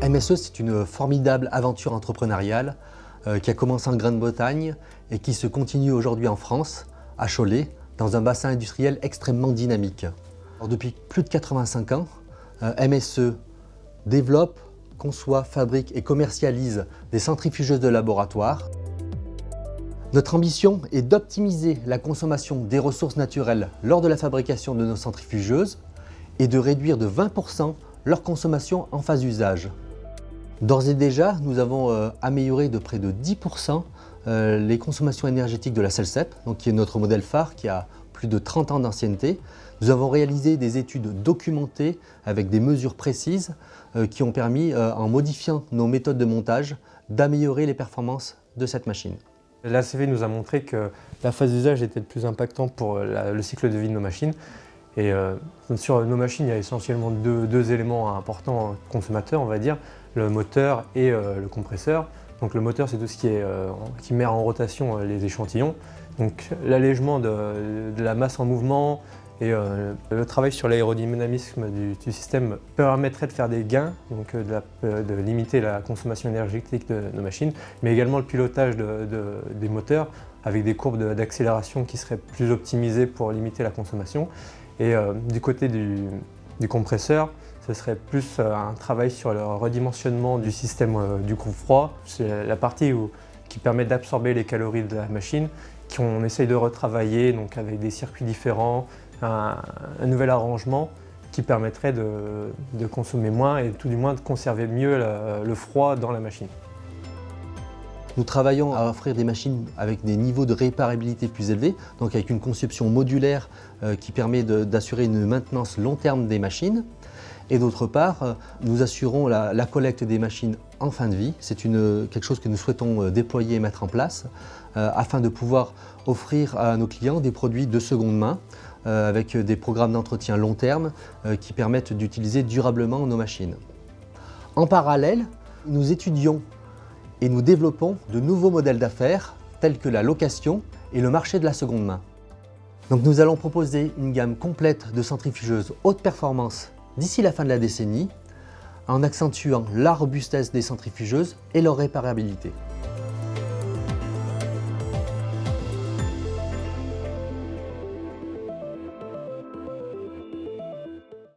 MSE, c'est une formidable aventure entrepreneuriale qui a commencé en Grande-Bretagne et qui se continue aujourd'hui en France, à Cholet, dans un bassin industriel extrêmement dynamique. Alors, depuis plus de 85 ans, MSE développe, conçoit, fabrique et commercialise des centrifugeuses de laboratoire. Notre ambition est d'optimiser la consommation des ressources naturelles lors de la fabrication de nos centrifugeuses et de réduire de 20% leur consommation en phase d'usage. D'ores et déjà, nous avons amélioré de près de 10% les consommations énergétiques de la Celsep, donc qui est notre modèle phare qui a plus de 30 ans d'ancienneté. Nous avons réalisé des études documentées avec des mesures précises qui ont permis, en modifiant nos méthodes de montage, d'améliorer les performances de cette machine. L'ACV nous a montré que la phase d'usage était le plus impactant pour le cycle de vie de nos machines. Et sur nos machines, il y a essentiellement deux éléments importants consommateurs, on va dire, le moteur et le compresseur. Donc le moteur, c'est tout ce qui met en rotation les échantillons. Donc l'allègement de la masse en mouvement et le travail sur l'aérodynamisme du système permettrait de faire des gains, donc de limiter la consommation énergétique de nos machines, mais également le pilotage des moteurs avec des courbes d'accélération qui seraient plus optimisées pour limiter la consommation. Et du côté du compresseur, ce serait plus un travail sur le redimensionnement du système du groupe froid. C'est la partie qui permet d'absorber les calories de la machine, qu'on essaye de retravailler donc avec des circuits différents, un nouvel arrangement qui permettrait de consommer moins et tout du moins de conserver mieux le froid dans la machine. Nous travaillons à offrir des machines avec des niveaux de réparabilité plus élevés, donc avec une conception modulaire qui permet d'assurer une maintenance long terme des machines. Et d'autre part, nous assurons la collecte des machines en fin de vie. C'est quelque chose que nous souhaitons déployer et mettre en place afin de pouvoir offrir à nos clients des produits de seconde main avec des programmes d'entretien long terme qui permettent d'utiliser durablement nos machines. En parallèle, nous étudions et nous développons de nouveaux modèles d'affaires tels que la location et le marché de la seconde main. Donc nous allons proposer une gamme complète de centrifugeuses haute performance d'ici la fin de la décennie en accentuant la robustesse des centrifugeuses et leur réparabilité.